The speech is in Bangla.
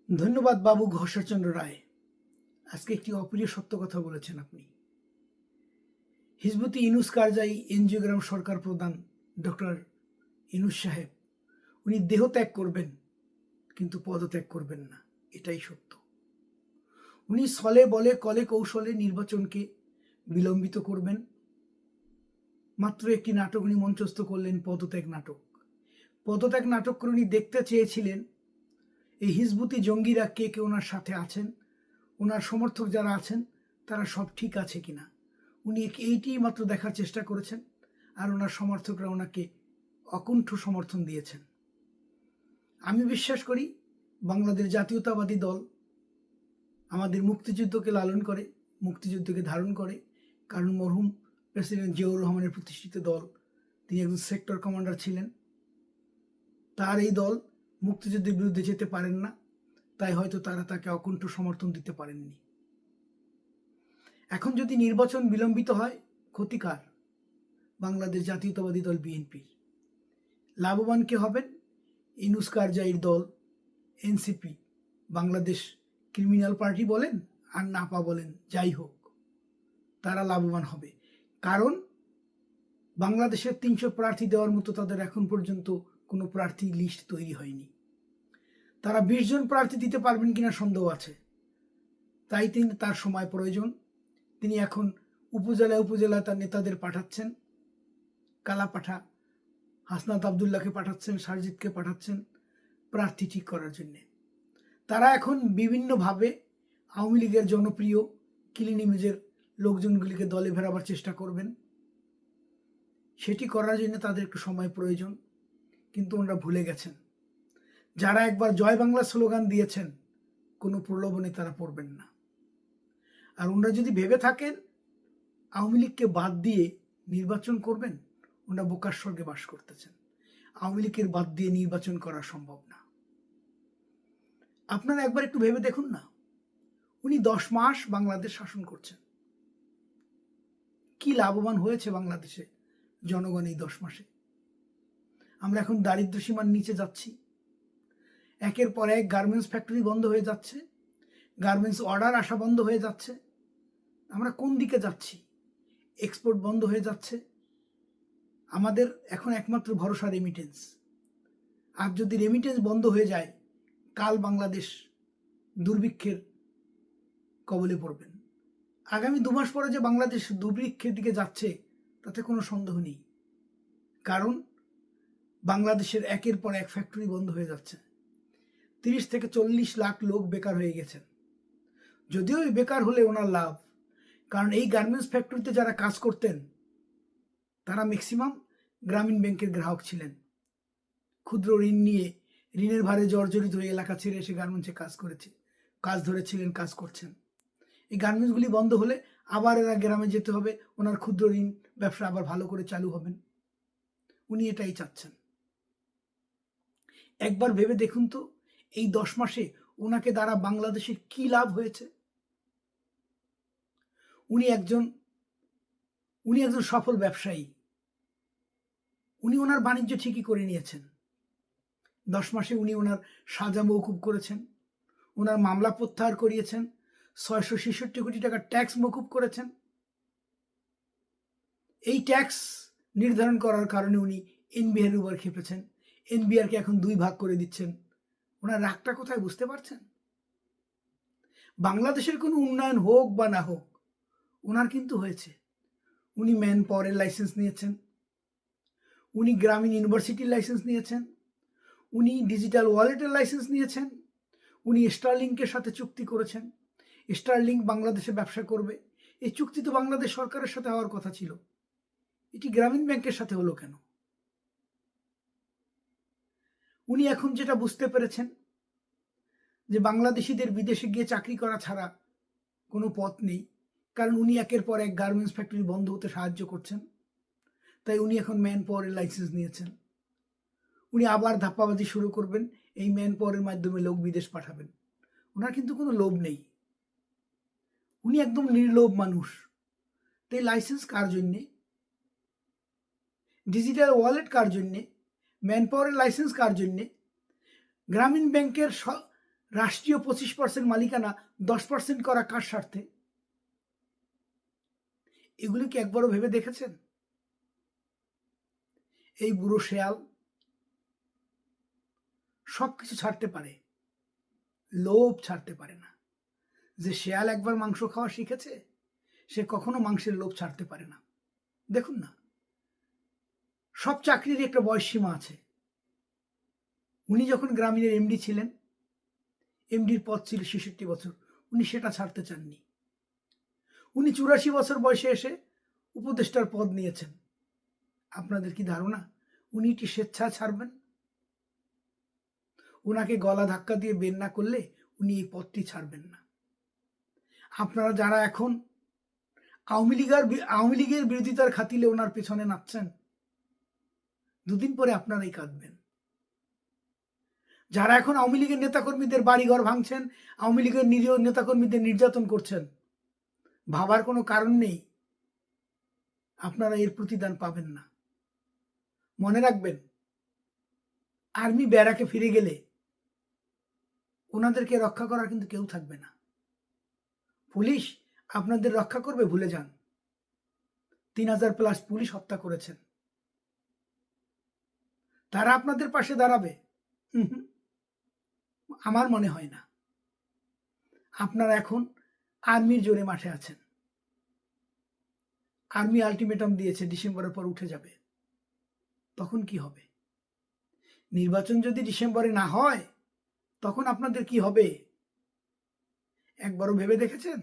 ধন্যবাদ বাবু ঘোষচন্দ্র রায়। আজকে একটি অপ্রিয় সত্য কথা বলেছেন আপনি। হিজবুতি ইনুস কারজাই এনজিওগ্রাম সরকার প্রধান ডক্টর ইনুস সাহেব উনি দেহ ত্যাগ করবেন, কিন্তু পদত্যাগ করবেন না, এটাই সত্য। উনি ছলে বলে কলে কৌশলে নির্বাচনকে বিলম্বিত করবেন। মাত্র একটি নাটক উনি মঞ্চস্থ করলেন, পদত্যাগ নাটক। পদত্যাগ নাটক করে উনি দেখতে চেয়েছিলেন এই হিজবুতি জঙ্গিরা কে কে ওনার সাথে আছেন, ওনার সমর্থক যারা আছেন তারা সব ঠিক আছে কিনা। উনি এইটি মাত্র দেখার চেষ্টা করেছেন, আর ওনার সমর্থকরা ওনাকে অকুণ্ঠ সমর্থন দিয়েছেন। আমি বিশ্বাস করি বাংলাদেশ জাতীয়তাবাদী দল আমাদের মুক্তিযুদ্ধকে লালন করে, মুক্তিযুদ্ধকে ধারণ করে, কারণ মরহুম প্রেসিডেন্ট জিয়াউর রহমানের প্রতিষ্ঠিত দল, তিনি একজন সেক্টর কমান্ডার ছিলেন। তার এই দল মুক্তিযুদ্ধের বিরুদ্ধে যেতে পারেন না, তাই হয়তো তারা তাকে অকুণ্ঠ সমর্থন দিতে পারেননি। এখন যদি নির্বাচন বিলম্বিত হয়, ক্ষতিকার বাংলাদেশ জাতীয়তাবাদী দল বিএনপির। লাভবান কে হবেন? ইনুস কারজাইয়ের দল এনসিপি, বাংলাদেশ ক্রিমিনাল পার্টি বলেন আর নাপা বলেন, যাই হোক, তারা লাভবান হবে। কারণ বাংলাদেশের 300 প্রার্থী দেওয়ার মতো তাদের এখন পর্যন্ত কোনো প্রার্থী লিস্ট তৈরি হয়নি। তারা 20 জন প্রার্থী দিতে পারবেন কিনা সন্দেহ আছে, তাই তার সময় প্রয়োজন। তিনি এখন উপজেলায় উপজেলায় তার নেতাদের পাঠাচ্ছেন, কালাপাঠা হাসনাত আবদুল্লাহকে পাঠাচ্ছেন, সারজিৎকে পাঠাচ্ছেন প্রার্থী ঠিক করার জন্য। তারা এখন বিভিন্নভাবে আওয়ামী লীগের জনপ্রিয় ক্লিন ইমেজের লোকজনগুলিকে দলে ফেরাবার চেষ্টা করবেন। সেটি করার জন্য তাদের একটু সময় প্রয়োজন, কিন্তু ওনারা ভুলে গেছেন যারা একবার জয় বাংলা স্লোগান দিয়েছেন কোনো প্রলোভনে তারা পড়বেন না। আর ওনারা যদি ভেবে থাকেন আওয়ামী লীগকে বাদ দিয়ে নির্বাচন করবেন, ওনারা বোকার স্বর্গে বাস করতেছেন। আওয়ামী লীগের বাদ দিয়ে নির্বাচন করা সম্ভব না। আপনারা একবার একটু ভেবে দেখুন না, উনি 10 মাস বাংলাদেশ শাসন করছেন। কি লাভবান হয়েছে বাংলাদেশে জনগণ এই 10 মাসে? আমরা এখন দারিদ্র সীমার নিচে যাচ্ছি। একের পর এক গার্মেন্টস ফ্যাক্টরি বন্ধ হয়ে যাচ্ছে, গার্মেন্টস অর্ডার আসা বন্ধ হয়ে যাচ্ছে। আমরা কোন দিকে যাচ্ছি? এক্সপোর্ট বন্ধ হয়ে যাচ্ছে। আমাদের এখন একমাত্র ভরসা রেমিটেন্স। আর যদি রেমিটেন্স বন্ধ হয়ে যায়, কাল বাংলাদেশ দুর্ভিক্ষের কবলে পড়বেন। আগামী 2 মাস পরে যে বাংলাদেশ দুর্ভিক্ষের দিকে যাচ্ছে তাতে কোনো সন্দেহ নেই, কারণ বাংলাদেশের একের পর এক ফ্যাক্টরি বন্ধ হয়ে যাচ্ছে। 30 থেকে 40 লাখ লোক বেকার হয়ে গেছেন। যদিও এই বেকার হলে ওনার লাভ, কারণ এই গার্মেন্টস ফ্যাক্টরিতে যারা কাজ করতেন তারা ম্যাক্সিমাম গ্রামীণ ব্যাংকের গ্রাহক ছিলেন। ক্ষুদ্র ঋণ নিয়ে ঋণের ভারে জর্জরিত হয়ে এলাকা ছেড়ে এসে গার্মেন্টসে কাজ ধরেছিলেন, কাজ করছেন। এই গার্মেন্টসগুলি বন্ধ হলে আবার এরা গ্রামে যেতে হবে, ওনার ক্ষুদ্র ঋণ ব্যবসা আবার ভালো করে চালু হবেন। উনি এটাই চাচ্ছেন। একবার ভেবে দেখুন তো, এই 10 মাসে ওনাকে দ্বারা বাংলাদেশের কি লাভ হয়েছে? উনি একজন সফল ব্যবসায়ী। উনি ওনার বাণিজ্য ঠিকই করে নিয়েছেন। 10 মাসে উনি ওনার সাজা মওকুফ করেছেন, ওনার মামলা প্রত্যাহার করিয়েছেন, 666 কোটি টাকা ট্যাক্স মওকুফ করেছেন। এই ট্যাক্স নির্ধারণ করার কারণে উনি এনবিআর উপর খেপেছেন। এনবিআরকে এখন 2 ভাগ করে দিচ্ছেন। ওনার রাগটা কোথায় বুঝতে পারছেন? বাংলাদেশের কোনো উন্নয়ন হোক বা না হোক, ওনার কিন্তু হয়েছে। উনি ম্যান পাওয়ারের লাইসেন্স নিয়েছেন, উনি গ্রামীণ ইউনিভার্সিটির লাইসেন্স নিয়েছেন, উনি ডিজিটাল ওয়ালেটের লাইসেন্স নিয়েছেন, উনি স্টারলিংকের সাথে চুক্তি করেছেন। স্টারলিংক বাংলাদেশে ব্যবসা করবে। এই চুক্তি তো বাংলাদেশ সরকারের সাথে হওয়ার কথা ছিল, এটি গ্রামীণ ব্যাংকের সাথে হলো কেন? উনি এখন যেটা বুঝতে পেরেছেন যে বাংলাদেশিদের বিদেশে গিয়ে চাকরি করা ছাড়া কোনো পথ নেই, কারণ উনি একের পর এক গার্মেন্টস ফ্যাক্টরি বন্ধ হতে সাহায্য করছেন। তাই উনি এখন ম্যান পাওয়ারের লাইসেন্স নিয়েছেন। উনি আবার ধাপ্পাবাজি শুরু করবেন, এই ম্যান পাওয়ারের মাধ্যমে লোক বিদেশ পাঠাবেন। ওনার কিন্তু কোনো লোভ নেই, উনি একদম নির্লোভ মানুষ। তাই লাইসেন্স কার জন্যে? ডিজিটাল ওয়ালেট কার জন্যে? ম্যান পাওয়ারের লাইসেন্স কার জন্যে? গ্রামীণ ব্যাংকের রাষ্ট্রীয় 25% মালিকানা 10% করা কার স্বার্থে? এগুলো কি একবারও ভেবে দেখেছেন? এই বুড়ো শেয়াল সবকিছু ছাড়তে পারে, লোভ ছাড়তে পারে না। যে শেয়াল একবার মাংস খাওয়া শিখেছে, সে কখনো মাংসের লোভ ছাড়তে পারে না। দেখুন না, সব চাকরিরই একটা বয়সসীমা আছে। উনি যখন গ্রামীণের এমডি ছিলেন, এমডির পদ ছিল ৬৬ বছর, উনি সেটা ছাড়তে চাননি। উনি ৮৪ বছর বয়সে এসে উপদেষ্টার পদ নিয়েছেন। আপনাদের কি ধারণা উনি এটি স্বেচ্ছায় ছাড়বেন? ওনাকে গলা ধাক্কা দিয়ে বের না করলে উনি এই পদটি ছাড়বেন না। আপনারা যারা এখন আওয়ামী লীগের বিরোধিতার খাতিলে ওনার পেছনে নাচছেন, দুদিন পরে আপনারাই কাঁদবেন। যারা এখন আওয়ামী লীগের নেতাকর্মীদের বাড়িঘর ভাঙছেন, আওয়ামী লীগের নিরীহ নেতাকর্মীদের নির্যাতন করছেন, ভাবার কোনো কারণ নেই আপনারা এর প্রতিদান পাবেন না। মনে রাখবেন, আর্মি ব্যারাকে ফিরে গেলে ওনাদেরকে রক্ষা করার কিন্তু কেউ থাকবে না। পুলিশ আপনাদের রক্ষা করবে ভুলে যান। ৩,০০০+ পুলিশ হত্যা করেছেন, তারা আপনাদের পাশে দাঁড়াবে? আমার মনে হয় না। আপনারা এখন আর্মির জোরে মাঠে আছেন। আর্মি আলটিমেটাম দিয়েছে ডিসেম্বরের পর উঠে যাবে। তখন কি হবে? নির্বাচন যদি ডিসেম্বরে না হয়, তখন আপনাদের কি হবে একবারও ভেবে দেখেছেন?